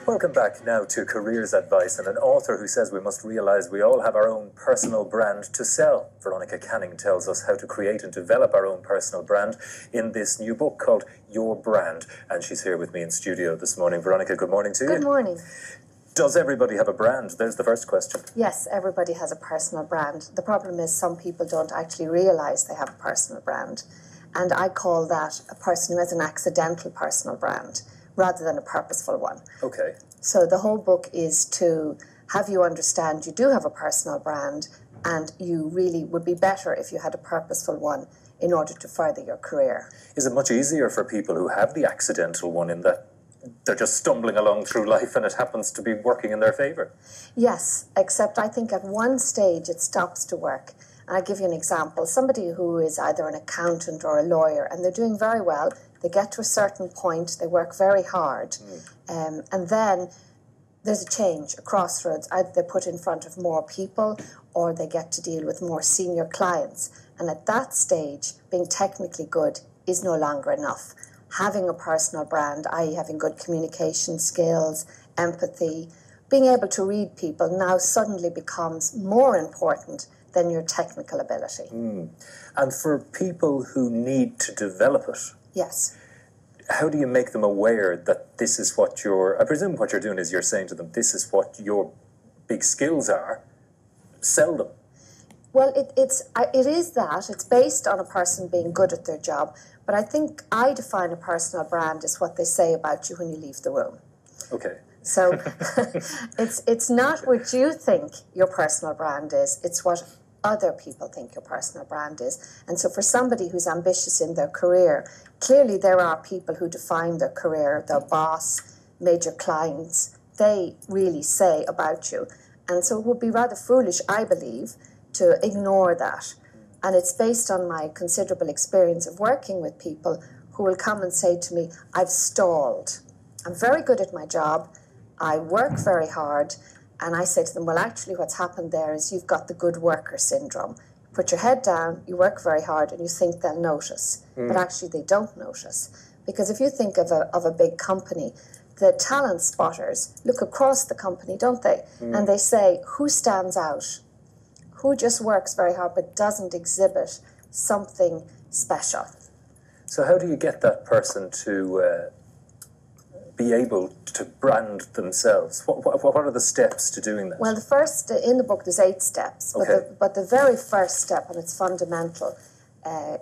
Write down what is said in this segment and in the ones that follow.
Welcome back now to Careers Advice and an author who says we must realise we all have our own personal brand to sell. Veronica Canning tells us how to create and develop our own personal brand in this new book called Your Brand. And she's here with me in studio this morning. Veronica, good morning to you. Good morning. Does everybody have a brand? There's the first question. Yes, everybody has a personal brand. The problem is some people don't actually realise they have a personal brand. And I call that a person who has an accidental personal brand rather than a purposeful one. Okay. So the whole book is to have you understand you do have a personal brand and you really would be better if you had a purposeful one in order to further your career. Is it much easier for people who have the accidental one in that they're just stumbling along through life and it happens to be working in their favour? Yes, except I think at one stage it stops to work. And I'll give you an example. Somebody who is either an accountant or a lawyer and they're doing very well, they get to a certain point, they work very hard, and then there's a change, a crossroads. Either they're put in front of more people or they get to deal with more senior clients. And at that stage, being technically good is no longer enough. Having a personal brand, i.e. having good communication skills, empathy, being able to read people now suddenly becomes more important than your technical ability. And for people who need to develop it, yes. How do you make them aware that this is what I presume what you're doing is you're saying to them, this is what your big skills are, sell them. Well, it is that. It's based on a person being good at their job. But I think I define a personal brand as what they say about you when you leave the room. Okay. So it's not what you think your personal brand is, it's what other people think your personal brand is. And so for somebody who's ambitious in their career, clearly there are people who define their career, their boss, major clients, they really say about you. And so it would be rather foolish, I believe, to ignore that. And it's based on my considerable experience of working with people who will come and say to me, I've stalled. I'm very good at my job. I work very hard. And I say to them, well, actually what's happened there is you've got the good worker syndrome. Put your head down, you work very hard, and you think they'll notice. But actually they don't notice. Because if you think of a big company, the talent spotters look across the company, don't they? And they say, who stands out? Who just works very hard but doesn't exhibit something special? So how do you get that person to be able to brand themselves? What are the steps to doing that? Well, the first, in the book there's 8 steps, but the very first step, and it's fundamental,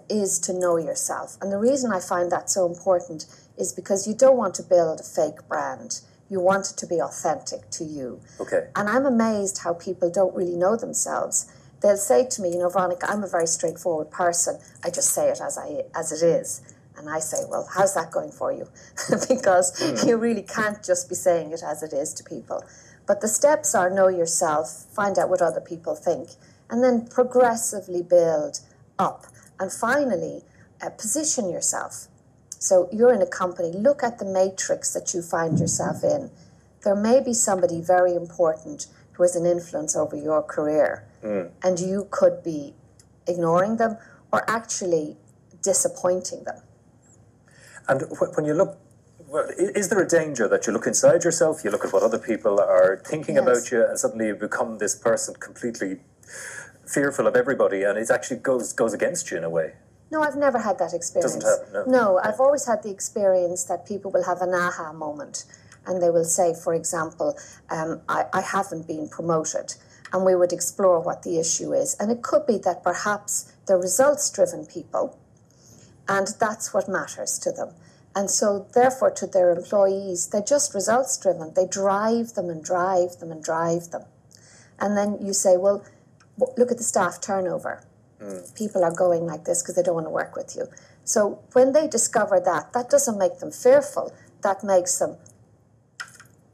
is to know yourself. And the reason I find that so important is because you don't want to build a fake brand. You want it to be authentic to you. Okay. And I'm amazed how people don't really know themselves. They'll say to me, you know, Veronica, I'm a very straightforward person. I just say it as it is. And I say, well, how's that going for you? Because you really can't just be saying it as it is to people. But the steps are know yourself, find out what other people think, and then progressively build up. And finally, position yourself. So you're in a company, look at the matrix that you find yourself in. There may be somebody very important who has an influence over your career, and you could be ignoring them or actually disappointing them. And when you look, well, is there a danger that you look inside yourself, you look at what other people are thinking about you, and suddenly you become this person completely fearful of everybody, and it actually goes against you in a way? No, I've never had that experience. Doesn't happen, No, I've always had the experience that people will have an aha moment, and they will say, for example, I haven't been promoted, and we would explore what the issue is. And it could be that perhaps they're results-driven people, and that's what matters to them. And so, therefore, to their employees, they're just results-driven. They drive them and drive them and drive them. And then you say, well, look at the staff turnover. People are going like this because they don't want to work with you. So when they discover that, that doesn't make them fearful. That makes them,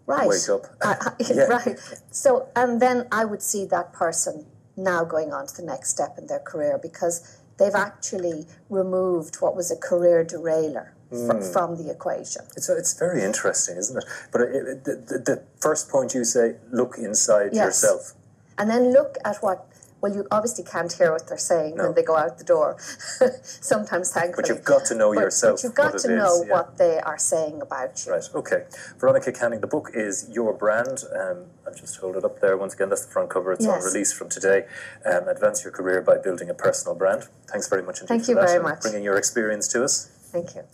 right. Wake up. Right. So, and then I would see that person now going on to the next step in their career because they've actually removed what was a career derailer from the equation. It's very interesting, isn't it? But the first point you say, look inside yourself. And then look at what well, you obviously can't hear what they're saying No. when they go out the door. Sometimes, thankfully. But you've got to know yourself. But you've got what to it know is, yeah. what they are saying about you. Right, okay. Veronica Canning, the book is Your Brand. I'll just hold it up there once again. That's the front cover. It's on release from today. Advance your career by building a personal brand. Thanks very much indeed Thank for you that very and much. bringing your experience to us. Thank you.